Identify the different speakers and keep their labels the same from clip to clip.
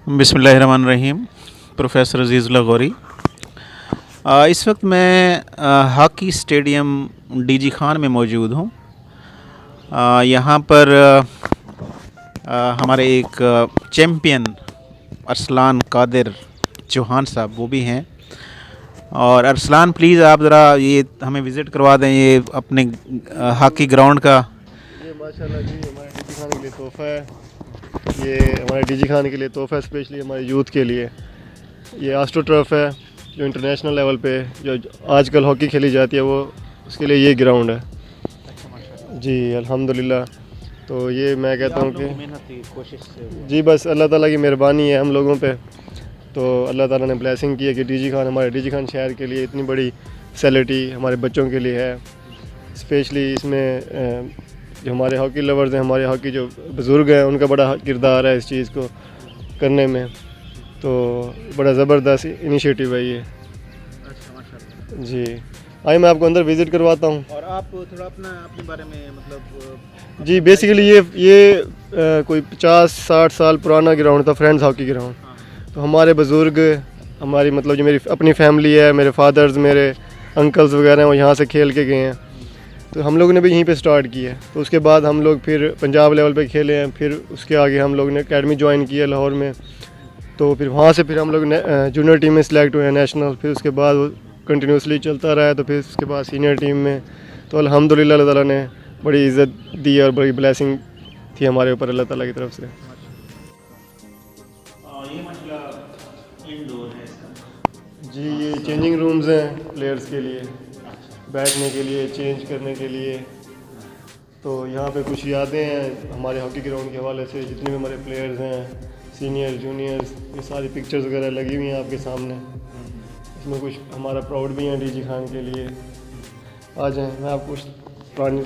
Speaker 1: बिस्मिल्लाहिर्रहमानिर्रहीम। प्रोफेसर अज़ीज़ुल्लाह गौरी। इस वक्त मैं हॉकी स्टेडियम डीजी खान में मौजूद हूँ। यहाँ पर हमारे एक चैम्पियन अरसलान कादिर चौहान साहब वो भी हैं। और अरसलान, प्लीज़ आप ज़रा ये हमें विज़िट करवा दें ये अपने हॉकी ग्राउंड का।
Speaker 2: ये माशाल्लाह जी हमारे डीजी खान के लिए तोहफ़ा है। ये हमारे डीजी खान के लिए तोहफ़ा है, स्पेशली हमारे यूथ के लिए। ये आस्ट्रो टर्फ है जो इंटरनेशनल लेवल पे जो आजकल हॉकी खेली जाती है, वो उसके लिए ये ग्राउंड है जी। अल्हम्दुलिल्लाह। तो ये मैं कहता हूँ कि
Speaker 1: कोशिश
Speaker 2: जी बस अल्लाह ताला की मेहरबानी है हम लोगों पे। तो अल्लाह ताला ने ब्लेसिंग की है कि डीजी खान हमारे डीजी खान शहर के लिए इतनी बड़ी फैसिलिटी हमारे बच्चों के लिए है। स्पेशली इसमें जो हमारे हॉकी लवर्स हैं, हमारे हॉकी जो बुज़ुर्ग हैं, उनका बड़ा किरदार है इस चीज़ को करने में। तो बड़ा ज़बरदस्त इनिशिएटिव है ये जी। आइए मैं आपको अंदर विज़िट करवाता हूँ।
Speaker 1: और आप थोड़ा अपने बारे में मतलब
Speaker 2: जी बेसिकली ये कोई 50-60 साल पुराना ग्राउंड था, फ्रेंड्स हॉकी ग्राउंड। तो हमारे बुज़ुर्ग, हमारी मतलब जो मेरी अपनी फैमिली है, मेरे फादर्स, मेरे अंकल्स वगैरह हैं, वो यहाँ से खेल के गए हैं। तो हम लोगों ने भी यहीं पे स्टार्ट किया है। तो उसके बाद हम लोग फिर पंजाब लेवल पे खेले हैं। फिर उसके आगे हम लोग ने एकेडमी ज्वाइन की है लाहौर में। तो फिर वहाँ से फिर हम लोग जूनियर टीम में सिलेक्ट हुए हैं नेशनल। फिर उसके बाद वो कंटिन्यूसली चलता रहा है। तो फिर उसके बाद सीनियर टीम में। तो अल्हम्दुलिल्लाह अल्लाह ताला ने बड़ी इज़्ज़त दी और बड़ी ब्लेसिंग थी हमारे ऊपर अल्लाह ताला की तरफ से।
Speaker 1: ये मतलब इंडोर है इसका?
Speaker 2: जी ये चेंजिंग रूम्स हैं प्लेयर्स के लिए, बैठने के लिए, चेंज करने के लिए। तो यहाँ पे कुछ यादें हैं हमारे हॉकी ग्राउंड के हवाले से। जितने भी हमारे प्लेयर्स हैं, सीनियर जूनियर्स, ये सारी पिक्चर्स वगैरह लगी हुई हैं आपके सामने। इसमें कुछ हमारा प्राउड भी है डीजी खान के लिए। आ जाएं, मैं आपको पुरानी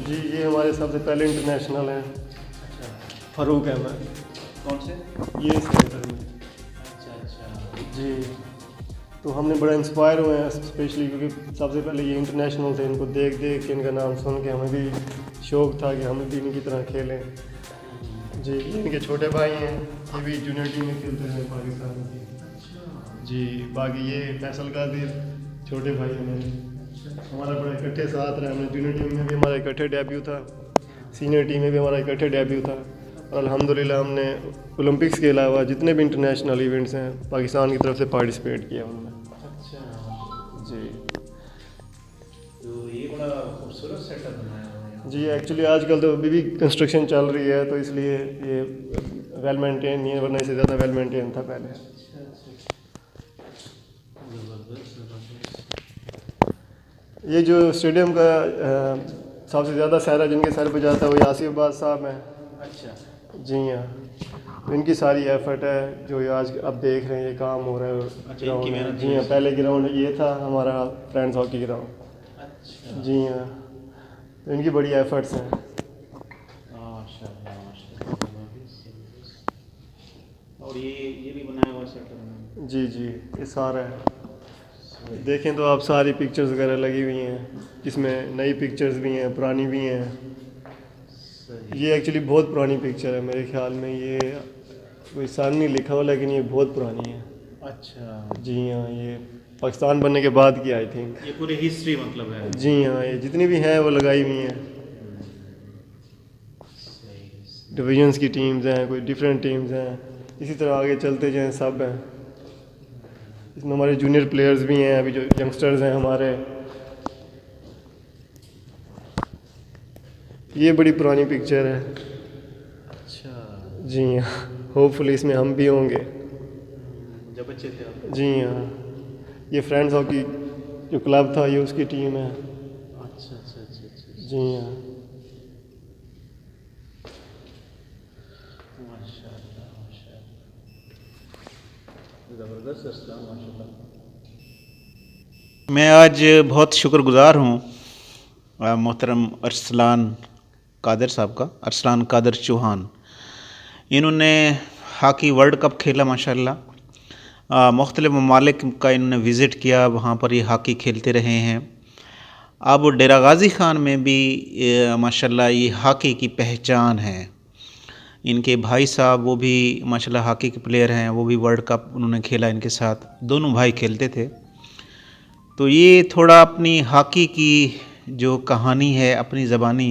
Speaker 2: जी ये हमारे सबसे पहले इंटरनेशनल हैं। फ़ारूक अहमद।
Speaker 1: कौन से?
Speaker 2: ये सेंटर में जी। तो हमने बड़ा इंस्पायर हुए हैं स्पेशली क्योंकि सबसे पहले ये इंटरनेशनल थे। इनको देख देख के, इनका नाम सुन के हमें भी शौक़ था कि हम भी इनकी तरह खेलें जी। इनके छोटे भाई हैं, ये भी जूनियर टीम में खेलते हैं पाकिस्तान की जी। बाकी ये फैसल कादिर छोटे भाई हैं मेरे। हमारा बड़ा इकट्ठे साथ रहा। हमने जूनियर टीम में भी हमारा इकट्ठे डेब्यू था, सीनियर टीम में भी हमारा इकट्ठे डेब्यू था। और अल्हम्दुलिल्लाह हमने ओलंपिक्स के अलावा जितने भी इंटरनेशनल इवेंट्स हैं पाकिस्तान की तरफ से पार्टिसिपेट किया उनमें जी।
Speaker 1: तो ये बड़ा खूबसूरत सेटअप बनाया है
Speaker 2: जी। एक्चुअली आजकल तो अभी भी कंस्ट्रक्शन चल रही है, तो इसलिए ये वेल मेंटेन नहीं है, वरना इससे ज़्यादा वेल मेंटेन था पहले। ये जो स्टेडियम का सबसे ज़्यादा सहरा जिनके सर पे जाता है वो यासिर अब्बास साहब हैं।
Speaker 1: अच्छा
Speaker 2: जी हाँ। तो इनकी सारी एफर्ट है जो ये आज अब देख रहे हैं ये काम हो रहा है।
Speaker 1: अच्छा,
Speaker 2: ग्राउंड
Speaker 1: इनकी
Speaker 2: है।
Speaker 1: मेहनत
Speaker 2: जी हाँ, पहले ग्राउंड ये था हमारा फ्रेंड्स हॉकी ग्राउंड।
Speaker 1: अच्छा
Speaker 2: जी हाँ। तो इनकी बड़ी एफर्ट्स हैं।
Speaker 1: माशाल्लाह माशाल्लाह। और ये भी बनाया हुआ सेटअप?
Speaker 2: जी जी ये सारा है। देखें तो आप सारी पिक्चर्स वगैरह लगी हुई हैं, जिसमें नई पिक्चर्स भी हैं, पुरानी भी हैं। ये एक्चुअली बहुत पुरानी पिक्चर है, मेरे ख्याल में ये कोई साल नहीं लिखा हुआ, लेकिन ये बहुत पुरानी है।
Speaker 1: अच्छा
Speaker 2: जी हाँ, ये पाकिस्तान बनने के बाद की आई थिंक।
Speaker 1: ये पूरी हिस्ट्री मतलब है?
Speaker 2: जी हाँ, ये जितनी भी हैं वो लगाई हुई हैं। डिवीजन्स की टीम्स हैं, कोई डिफरेंट टीम्स हैं, इसी तरह आगे चलते जाएँ सब हैं। इसमें हमारे जूनियर प्लेयर्स भी हैं, अभी जो यंगस्टर्स हैं हमारे। ये बड़ी पुरानी पिक्चर है।
Speaker 1: अच्छा
Speaker 2: जी हाँ, होपफुली इसमें हम भी होंगे।
Speaker 1: जब बच्चे थे आप?
Speaker 2: जी हाँ। ये फ्रेंड्स हॉकी जो क्लब था ये उसकी टीम है।
Speaker 1: अच्छा अच्छा अच्छा अच्छा।
Speaker 2: जी हाँ।
Speaker 1: माशाल्लाह माशाल्लाह, ज़बरदस्त अस्सलाम माशाल्लाह। मैं आज बहुत शुक्रगुज़ार हूँ मोहतरम अरसलान कादिर साहब का, अरसलान कादिर चौहान। इन्होंने हॉकी वर्ल्ड कप खेला माशाल्लाह। मुख्तलिफ़ ममालिक का इन्होंने विज़िट किया, वहाँ पर ये हॉकी खेलते रहे हैं। अब डेरा गाज़ी ख़ान में भी माशाल्लाह ये हॉकी की पहचान है। इनके भाई साहब वो भी माशाल्लाह हॉकी के प्लेयर हैं, वो भी वर्ल्ड कप उन्होंने खेला इनके साथ, दोनों भाई खेलते थे। तो ये थोड़ा अपनी हॉकी की जो कहानी है अपनी ज़बानी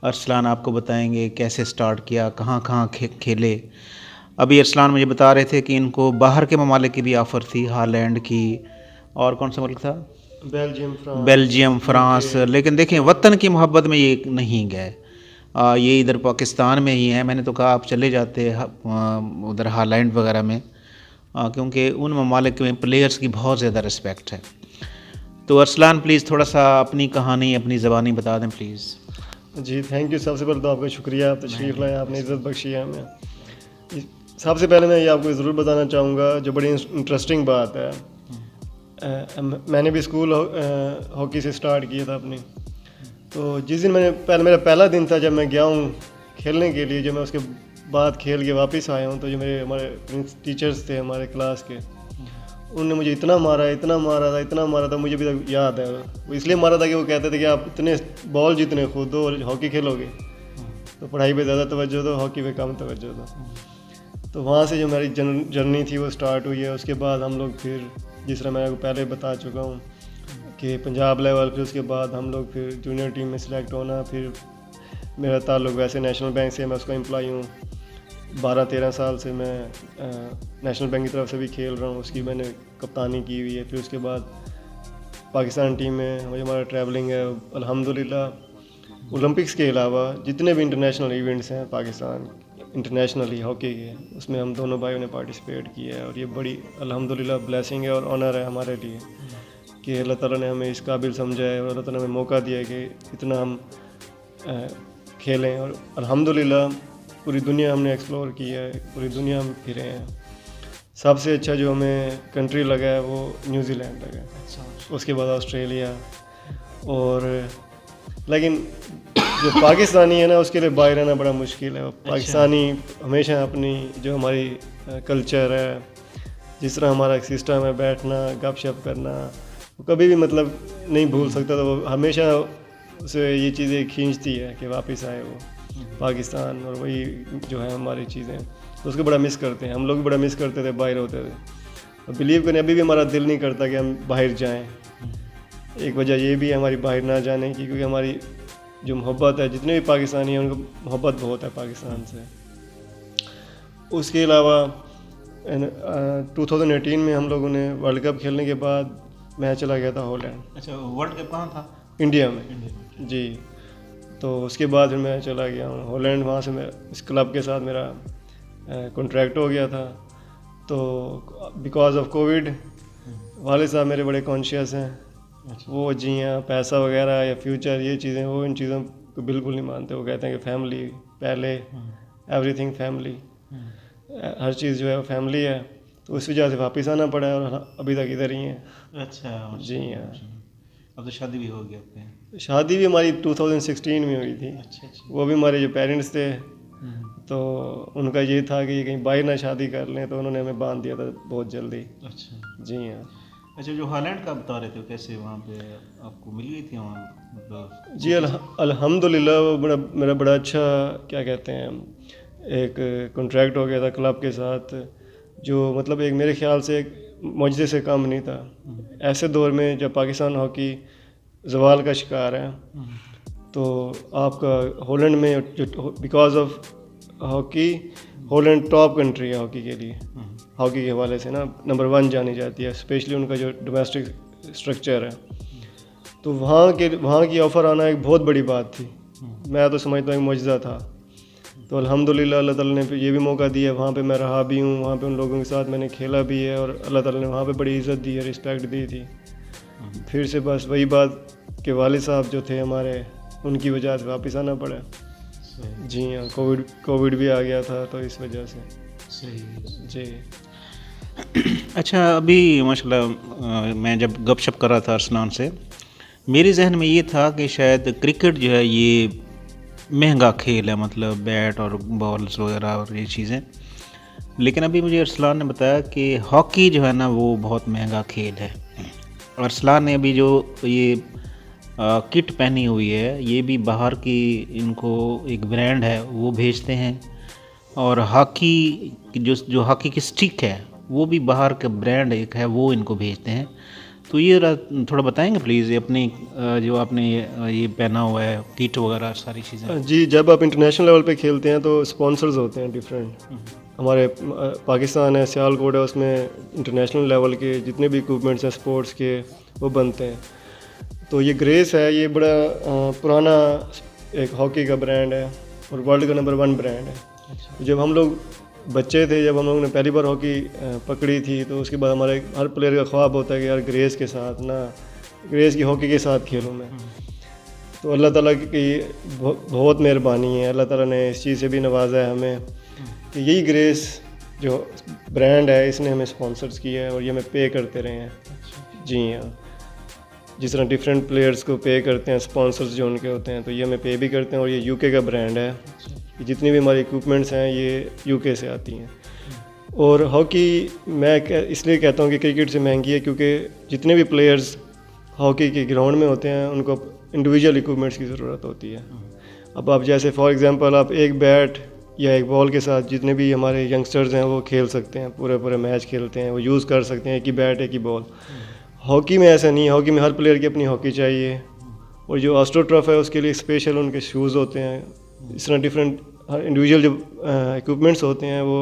Speaker 1: अरसलान आपको बताएंगे, कैसे स्टार्ट किया, कहाँ कहाँ खेले। अभी अरसलान मुझे बता रहे थे कि इनको बाहर के ममालिक की भी ऑफ़र थी, हालैंड की, और कौन सा मुल्क था, बेल्जियम, फ्रांस। लेकिन देखें वतन की मोहब्बत में ये नहीं गए, ये इधर पाकिस्तान में ही हैं। मैंने तो कहा आप चले जाते उधर हालैंड वगैरह में, क्योंकि उन ममालिक में प्लेयर्स की बहुत ज़्यादा रिस्पेक्ट है। तो अरसलान प्लीज़ थोड़ा सा अपनी कहानी अपनी ज़बानी बता दें प्लीज़।
Speaker 2: Ji thank you. सबसे पहले तो आपका शुक्रिया, आप तशरीफ़ लाए, आपने इज़्ज़त बख्शी है हमें। सबसे पहले मैं ये आपको ज़रूर बताना चाहूँगा, जो बड़ी इंटरेस्टिंग बात है, मैंने भी स्कूल हॉकी से स्टार्ट किया था अपनी। तो जिस दिन मेरा पहला दिन था जब मैं गया हूँ खेलने के लिए, जब मैं उसके बाद खेल के वापस आया हूँ, तो जो हमारे टीचर्स थे हमारे क्लास के, उन्होंने मुझे इतना मारा था, मुझे भी तक याद है। वो इसलिए मारा था कि वो कहते थे कि आप इतने बॉल जितने कूदो और हॉकी खेलोगे तो पढ़ाई पे ज़्यादा तवज्जो दो, हॉकी पे कम तवज्जो दो। तो वहाँ से जो हमारी जर्नी थी वो स्टार्ट हुई है। उसके बाद हम लोग फिर, जिस तरह मैं आपको पहले बता चुका हूँ कि पंजाब लेवल, फिर उसके बाद हम लोग फिर जूनियर टीम में सिलेक्ट होना। फिर मेरा ताल्लुक वैसे नेशनल बैंक से, मैं उसका एम्प्लॉई हूँ। 12-13 साल से मैं नेशनल बैंक की तरफ से भी खेल रहा हूँ, उसकी मैंने कप्तानी की हुई है। फिर उसके बाद पाकिस्तान टीम में हमारा ट्रैवलिंग है अल्हम्दुलिल्लाह। ओलंपिक्स के अलावा जितने भी इंटरनेशनल इवेंट्स हैं पाकिस्तान इंटरनेशनली हॉकी के, उसमें हम दोनों भाइयों ने पार्टिसिपेट किया है। और ये बड़ी अल्हम्दुलिल्लाह ब्लेसिंग है और ऑनर है हमारे लिए कि अल्लाह ताला ने हमें इस काबिल समझा है और अल्लाह ताला ने हमें मौका दिया है कि इतना हम खेलें। और अल्हम्दुलिल्लाह पूरी दुनिया हमने एक्सप्लोर की है, पूरी दुनिया हम फिरे हैं। सबसे अच्छा जो हमें कंट्री लगा है वो न्यूजीलैंड लगा है, उसके बाद ऑस्ट्रेलिया। और लेकिन जो पाकिस्तानी है ना, उसके लिए बाहर रहना बड़ा मुश्किल है। पाकिस्तानी हमेशा अपनी जो हमारी कल्चर है, जिस तरह हमारा सिस्टम है बैठना गपशप करना, वो कभी भी मतलब नहीं भूल सकता। तो वो हमेशा उसे ये चीज़ें खींचती है कि वापस आए वो पाकिस्तान, और वही जो है हमारी चीज़ें, तो उसको बड़ा मिस करते हैं। हम लोग भी बड़ा मिस करते थे, बाहर होते थे। और बिलीव करें अभी भी हमारा दिल नहीं करता कि हम बाहर जाएं। एक वजह ये भी है हमारी बाहर ना जाने की, क्योंकि हमारी जो मोहब्बत है, जितने भी पाकिस्तानी हैं उनको मोहब्बत बहुत है पाकिस्तान से। उसके अलावा 2018 में हम लोगों ने वर्ल्ड कप खेलने के बाद मैं चला गया था हॉलैंड।
Speaker 1: अच्छा, वर्ल्ड कप कहाँ था?
Speaker 2: इंडिया में जी। तो उसके बाद फिर मैं चला गया हूँ हॉलैंड। वहाँ से मैं इस क्लब के साथ मेरा कॉन्ट्रैक्ट हो गया था। तो बिकॉज ऑफ कोविड वाले साहब मेरे बड़े कॉन्शियस हैं। वो जी हाँ, पैसा वगैरह या फ्यूचर ये चीज़ें, वो इन चीज़ों को बिल्कुल नहीं मानते। वो कहते हैं कि फैमिली पहले, एवरीथिंग फैमिली, हर चीज़ जो है वो फैमिली है। तो उस वजह से वापस आना पड़ा है और अभी तक इधर ही हैं।
Speaker 1: अच्छा
Speaker 2: जी हाँ।
Speaker 1: अब तो शादी भी हो गई आपकी?
Speaker 2: शादी भी हमारी 2016 में हुई थी।
Speaker 1: अच्छा।
Speaker 2: वो भी हमारे जो पेरेंट्स थे, तो उनका ये था कि कहीं बाहर ना शादी कर लें, तो उन्होंने हमें बांध दिया था बहुत जल्दी।
Speaker 1: अच्छा
Speaker 2: जी हाँ।
Speaker 1: अच्छा, जो हॉलैंड का बता रहे थे, कैसे वहाँ पे आपको मिल गई थी वहाँ मतलब?
Speaker 2: जी अल्हम्दुलिल्लाह, वो मेरा बड़ा अच्छा क्या कहते हैं, एक कॉन्ट्रैक्ट हो गया था क्लब के साथ, जो मतलब एक मेरे ख्याल से एक मौजज़े से कम नहीं था। ऐसे दौर में जब पाकिस्तान हॉकी ज़वाल का शिकार है, तो आपका हॉलैंड में जो because of hockey, Holland top country है हॉकी के लिए। हॉकी के हवाले से ना नंबर 1 जानी जाती है, स्पेशली उनका जो डोमेस्टिक स्ट्रक्चर है। तो वहाँ की ऑफ़र आना एक बहुत बड़ी बात थी। मैं तो समझता हूँ एक मौजज़ा था। तो अल्हम्दुलिल्लाह अल्लाह ताला ने ये भी मौका दिया, वहाँ पे मैं रहा भी हूँ, वहाँ पे उन लोगों के साथ मैंने खेला भी है, और अल्लाह ताला ने वहाँ पे बड़ी इज़्ज़त दी है, रिस्पेक्ट दी थी। फिर से बस वही बात कि वालिद साहब जो थे हमारे, उनकी वजह से वापस आना पड़ा। जी हाँ, कोविड भी आ गया था, तो इस वजह से।
Speaker 1: सही
Speaker 2: जी।
Speaker 1: अच्छा, अभी माशाल्लाह मैं जब गपशप कर रहा था अरसलान से, मेरे जहन में ये था कि शायद क्रिकेट जो है ये महंगा खेल है, मतलब बैट और बॉल्स वगैरह और ये चीज़ें। लेकिन अभी मुझे अरसलान ने बताया कि हॉकी जो है ना वो बहुत महंगा खेल है। अरसलान ने अभी जो ये किट पहनी हुई है, ये भी बाहर की इनको एक ब्रांड है वो भेजते हैं। और हॉकी की जो हॉकी की स्टिक है वो भी बाहर का ब्रांड एक है वो इनको भेजते हैं। तो ये थोड़ा बताएंगे प्लीज़, ये अपनी जो आपने ये पहना हुआ है किट वगैरह सारी चीज़ें।
Speaker 2: जी, जब आप इंटरनेशनल लेवल पे खेलते हैं तो स्पॉन्सर्स होते हैं डिफरेंट। हमारे पाकिस्तान है, सियालकोट है, उसमें इंटरनेशनल लेवल के जितने भी इक्विपमेंट्स हैं स्पोर्ट्स के वो बनते हैं। तो ये ग्रेस है, ये बड़ा पुराना एक हॉकी का ब्रांड है और वर्ल्ड का नंबर 1 ब्रांड है। जब हम लोग बच्चे थे, जब हम लोगों ने पहली बार हॉकी पकड़ी थी, तो उसके बाद हमारे हर प्लेयर का ख्वाब होता है कि यार ग्रेस के साथ ना, ग्रेस की हॉकी के साथ खेलूँ मैं। तो अल्लाह ताला की बहुत मेहरबानी है, अल्लाह ताला ने इस चीज़ से भी नवाजा है हमें कि यही ग्रेस जो ब्रांड है इसने हमें स्पॉन्सर्स किया है और ये हमें पे करते रहे हैं। जी हाँ, जिस तरह डिफरेंट प्लेयर्स को पे करते हैं स्पॉन्सर्स जो उनके होते हैं, तो ये हमें पे भी करते हैं। और ये यूके का ब्रांड है, जितनी भी हमारी इक्विपमेंट्स हैं ये यूके से आती हैं। और हॉकी मैं इसलिए कहता हूँ कि क्रिकेट से महंगी है, क्योंकि जितने भी प्लेयर्स हॉकी के ग्राउंड में होते हैं उनको इंडिविजुअल इक्विपमेंट्स की ज़रूरत होती है। अब आप जैसे फॉर एग्जांपल आप एक बैट या एक बॉल के साथ जितने भी हमारे यंगस्टर्स हैं वो खेल सकते हैं, पूरे मैच खेलते हैं, वो यूज़ कर सकते हैं, एक ही बैट एक ही बॉल। हॉकी में ऐसा नहीं है, हॉकी में हर प्लेयर की अपनी हॉकी चाहिए। और जो ऑस्ट्रोटर्फ है उसके लिए स्पेशल उनके शूज़ होते हैं। इस तरह डिफरेंट इंडिविजुअल जो इक्विपमेंट्स होते हैं वो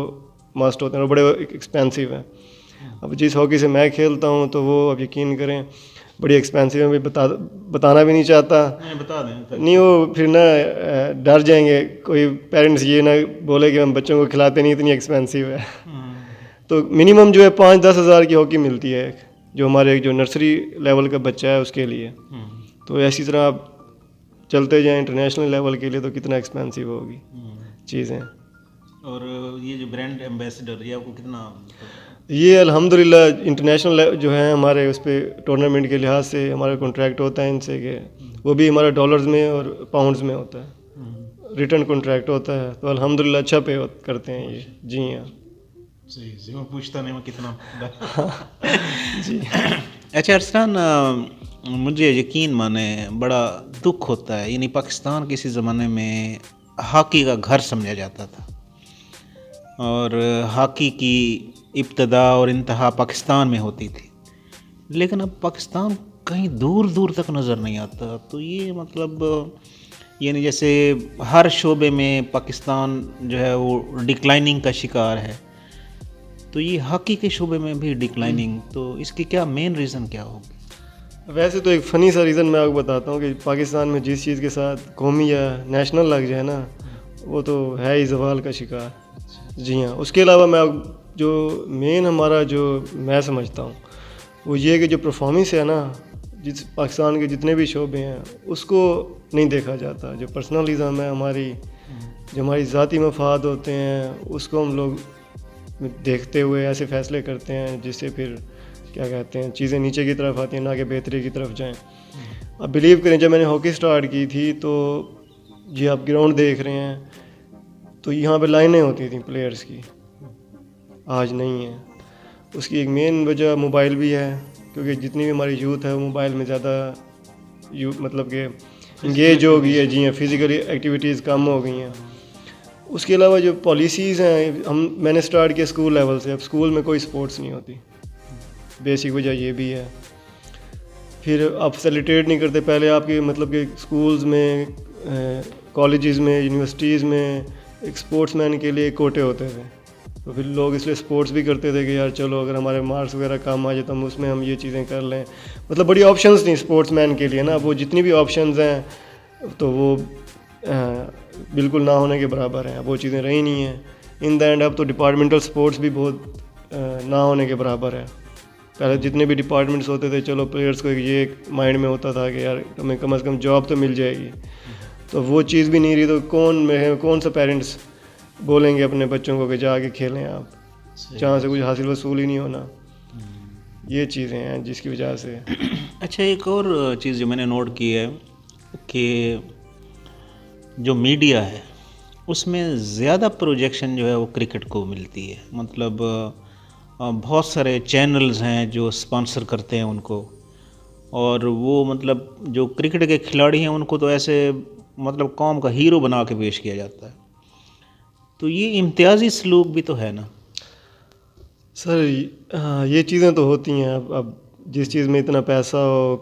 Speaker 2: मस्ट होते हैं और बड़े एक्सपेंसिव हैं। अब जिस हॉकी से मैं खेलता हूँ तो वो अब यकीन करें बड़ी एक्सपेंसिव है, मैं बताना भी नहीं चाहता।
Speaker 1: बता दें
Speaker 2: नहीं, वो फिर ना डर जाएंगे, कोई पेरेंट्स ये ना बोले कि हम बच्चों को खिलाते नहीं, इतनी एक्सपेंसिव है। तो मिनिमम जो है 5-10 हज़ार की हॉकी मिलती है जो हमारे जो नर्सरी लेवल का बच्चा है उसके लिए। तो ऐसी तरह आप चलते जाएं इंटरनेशनल लेवल के लिए तो कितना एक्सपेंसिव होगी चीज़ें।
Speaker 1: और ये जो ब्रांड एम्बेसडर ये आपको कितना?
Speaker 2: ये अल्हम्दुलिल्लाह इंटरनेशनल जो है हमारे उस पर टूर्नामेंट के लिहाज से हमारा कॉन्ट्रैक्ट होता है इनसे कि वो भी हमारा डॉलर्स में और पाउंड्स में होता है, रिटर्न कॉन्ट्रैक्ट होता है। तो अल्हम्दुलिल्लाह अच्छा पे करते हैं ये। जी हाँ,
Speaker 1: जी मैं पूछता नहीं मैं कितना जी। अच्छा अरसलान, मुझे यकीन माने बड़ा दुख होता है, यानी पाकिस्तान किसी ज़माने में हॉकी का घर समझा जाता था और हॉकी की इब्तदा और इंतहा पाकिस्तान में होती थी, लेकिन अब पाकिस्तान कहीं दूर दूर तक नज़र नहीं आता। तो ये मतलब यानी जैसे हर शोबे में पाकिस्तान जो है वो डिक्लाइनिंग का शिकार है, तो ये हॉकी के शोबे में भी डिक्लाइनिंग, तो इसकी क्या मेन रीज़न क्या होगी?
Speaker 2: वैसे तो एक फ़नी सा रीज़न मैं आपको बताता हूँ कि पाकिस्तान में जिस चीज़ के साथ कौमी या नेशनल लग जाए ना, वो तो है ही ज़वाल का शिकार। जी हाँ, उसके अलावा मैं जो मेन हमारा जो मैं समझता हूँ वो ये कि जो परफॉर्मेंस है ना, जिस पाकिस्तान के जितने भी शोबे हैं उसको नहीं देखा जाता। जो पर्सनलिज़म है हमारी, जो हमारी ज़ाती मफाद होते हैं, उसको हम लोग देखते हुए ऐसे फ़ैसले करते हैं जिससे फिर क्या कहते हैं चीज़ें नीचे की तरफ आती हैं ना कि बेहतरी की तरफ जाएं। अब बिलीव करें, जब मैंने हॉकी स्टार्ट की थी तो जी आप ग्राउंड देख रहे हैं तो यहाँ पे लाइनें होती थी प्लेयर्स की, आज नहीं है। उसकी एक मेन वजह मोबाइल भी है, क्योंकि जितनी भी हमारी यूथ है वो मोबाइल में ज़्यादा मतलब कि इंगेज हो गई है। जी हाँ, फिज़िकली एक्टिविटीज़ कम हो गई हैं। उसके अलावा जो पॉलिसीज़ हैं, मैंने स्टार्ट किया स्कूल लेवल से, अब स्कूल में कोई स्पोर्ट्स नहीं होती, बेसिक वजह ये भी है। फिर आप फैसिलिटेट नहीं करते, पहले आपके मतलब कि स्कूल्स में, कॉलेजेस में, यूनिवर्सिटीज़ में एक स्पोर्ट्समैन के लिए कोटे होते थे, तो फिर लोग इसलिए स्पोर्ट्स भी करते थे कि यार चलो अगर हमारे मार्क्स वगैरह कम आ जाए तो हम उसमें हम ये चीज़ें कर लें। मतलब बड़ी ऑप्शंस थी स्पोर्ट्समैन के लिए ना, वो जितनी भी ऑप्शंस हैं तो वो बिल्कुल ना होने के बराबर हैं, वो चीज़ें रही नहीं हैं। इन द एंड अब तो डिपार्टमेंटल स्पोर्ट्स भी बहुत ना होने के बराबर है। पहले जितने भी डिपार्टमेंट्स होते थे, चलो प्लेयर्स को ये माइंड में होता था कि यार तुम्हें कम से कम जॉब तो मिल जाएगी, तो वो चीज़ भी नहीं रही। तो कौन सा पेरेंट्स बोलेंगे अपने बच्चों को कि जाके खेलें आप, जहाँ से कुछ हासिल वसूल ही नहीं होना। ये चीज़ें हैं जिसकी वजह से।
Speaker 1: अच्छा, एक और चीज़ जो मैंने नोट की है कि जो मीडिया है उसमें ज़्यादा प्रोजेक्शन जो है वो क्रिकेट को मिलती है। मतलब बहुत सारे चैनल्स हैं जो स्पॉन्सर करते हैं उनको, और वो मतलब जो क्रिकेट के खिलाड़ी हैं उनको तो ऐसे मतलब कौम का हीरो बना के पेश किया जाता है। तो ये इम्तियाज़ी सलूक भी तो है ना
Speaker 2: सर। ये चीज़ें तो होती हैं। अब जिस चीज़ में इतना पैसा हो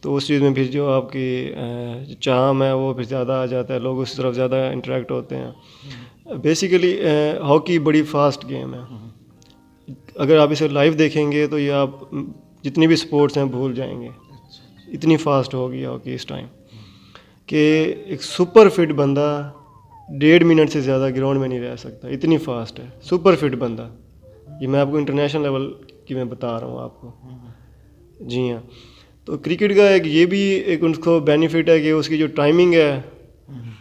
Speaker 2: तो उस चीज़ में फिर जो आपकी चाहम है वो फिर ज़्यादा आ जाता है, लोग उस तरफ ज़्यादा इंटरेक्ट होते हैं। बेसिकली हॉकी बड़ी फास्ट गेम है। अगर आप इसे लाइव देखेंगे तो ये आप जितनी भी स्पोर्ट्स हैं भूल जाएंगे, इतनी फास्ट होगी हॉकी इस टाइम कि एक सुपर फिट बंदा 1.5 मिनट से ज़्यादा ग्राउंड में नहीं रह सकता, इतनी फास्ट है सुपर फिट बंदा। ये मैं आपको इंटरनेशनल लेवल की मैं बता रहा हूँ आपको। जी हाँ। तो क्रिकेट का एक ये भी एक उसको बेनिफिट है कि उसकी जो टाइमिंग है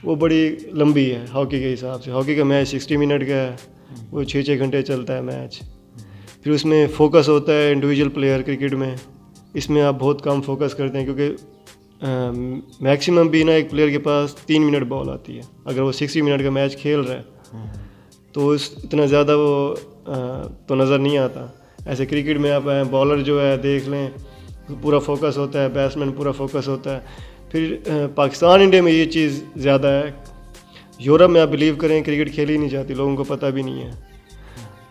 Speaker 2: वो बड़ी लंबी है हॉकी के हिसाब से। हॉकी का मैच 60 मिनट का है, वो 6-6 घंटे चलता है मैच। फिर उसमें फोकस होता है इंडिविजुअल प्लेयर। क्रिकेट में इसमें आप बहुत कम फोकस करते हैं क्योंकि मैक्सिमम भी ना एक प्लेयर के पास 3 मिनट बॉल आती है। अगर वो 60 मिनट का मैच खेल रहा है तो इतना ज़्यादा वो तो नज़र नहीं आता। ऐसे क्रिकेट में आप बॉलर जो है देख लें, पूरा फोकस होता है, बैट्समैन पूरा फोकस होता है। फिर पाकिस्तान इंडिया में ये चीज़ ज़्यादा है। यूरोप में आप बिलीव करें क्रिकेट खेली नहीं जाती, लोगों को पता भी नहीं है।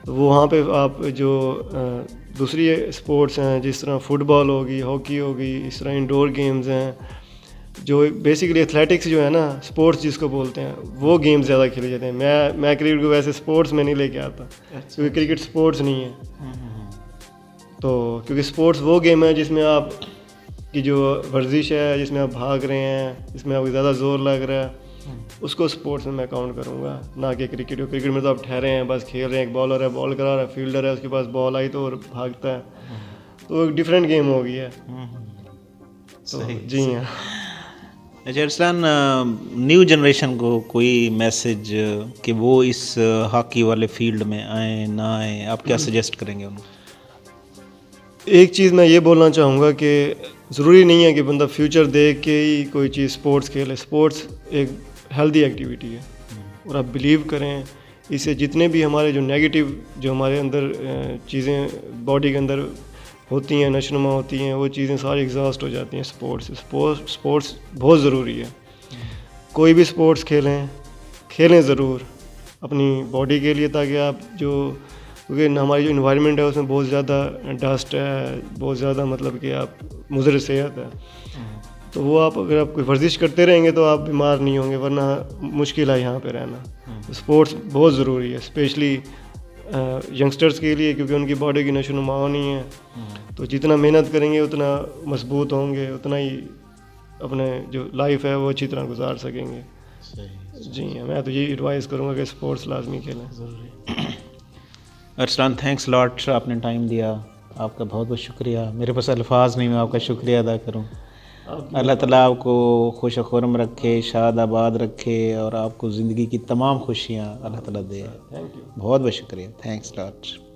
Speaker 2: तो वो वहाँ पे आप जो दूसरी स्पोर्ट्स हैं जिस तरह फुटबॉल होगी, हॉकी होगी, इस तरह इंडोर गेम्स हैं जो बेसिकली एथलेटिक्स जो है ना, स्पोर्ट्स जिसको बोलते हैं, वो गेम्स ज़्यादा खेले जाते हैं। मैं क्रिकेट को वैसे स्पोर्ट्स में नहीं लेके आता क्योंकि क्रिकेट स्पोर्ट्स नहीं है। तो क्योंकि स्पोर्ट्स वो गेम है जिसमें आप की जो वर्जिश है, जिसमें आप भाग रहे हैं, जिसमें आपको ज़्यादा जोर लग रहा है, उसको स्पोर्ट्स में मैं काउंट करूँगा, ना कि क्रिकेट। क्रिकेट में तो आप ठहरे हैं, बस खेल रहे हैं, एक बॉलर है बॉल करा रहा है, फील्डर है उसके पास बॉल आई तो और भागता है, तो एक डिफरेंट गेम हो गई है। तो जी हाँ।
Speaker 1: अच्छा अरसलान, न्यू जनरेशन को कोई मैसेज कि वो इस हॉकी वाले फील्ड में आए ना आए, आप क्या सजेस्ट करेंगे उनको?
Speaker 2: एक चीज़ मैं ये बोलना चाहूँगा कि ज़रूरी नहीं है कि बंदा फ्यूचर देख के ही कोई चीज़ स्पोर्ट्स खेले। स्पोर्ट्स एक हेल्दी एक्टिविटी है और आप बिलीव करें इससे जितने भी हमारे जो नेगेटिव जो हमारे अंदर चीज़ें बॉडी के अंदर होती हैं, नशोनुमा होती हैं, वो चीज़ें सारी एग्जॉस्ट हो जाती हैं स्पोर्ट्स बहुत ज़रूरी है। कोई भी स्पोर्ट्स खेलें ज़रूर अपनी बॉडी के लिए, ताकि आप जो क्योंकि हमारी जो इन्वायरमेंट है उसमें बहुत ज़्यादा डस्ट है, बहुत ज़्यादा मतलब कि आप मुज़र सेहत है। तो वो आप अगर आप कोई वर्जिश करते रहेंगे तो आप बीमार नहीं होंगे, वरना मुश्किल है यहाँ पे रहना। तो स्पोर्ट्स बहुत ज़रूरी है स्पेशली यंगस्टर्स के लिए, क्योंकि उनकी बॉडी की नशोनुमा होनी है। तो जितना मेहनत करेंगे उतना मजबूत होंगे, उतना ही अपने जो लाइफ है वो अच्छी तरह गुजार सकेंगे। जी हाँ, मैं तो ये एडवाइस करूँगा कि स्पोर्ट्स लाजमी खेलें।
Speaker 1: अरसलान, थैंक्स लॉट, आपने टाइम दिया, आपका बहुत बहुत शुक्रिया। मेरे पास अल्फाज नहीं, मैं आपका शुक्रिया अदा करूं। अल्लाह ताला आपको खुश खुरम रखे, शाद आबाद रखे और आपको ज़िंदगी की तमाम खुशियाँ अल्लाह ताला दे। बहुत बहुत शुक्रिया, थैंक्स लॉट।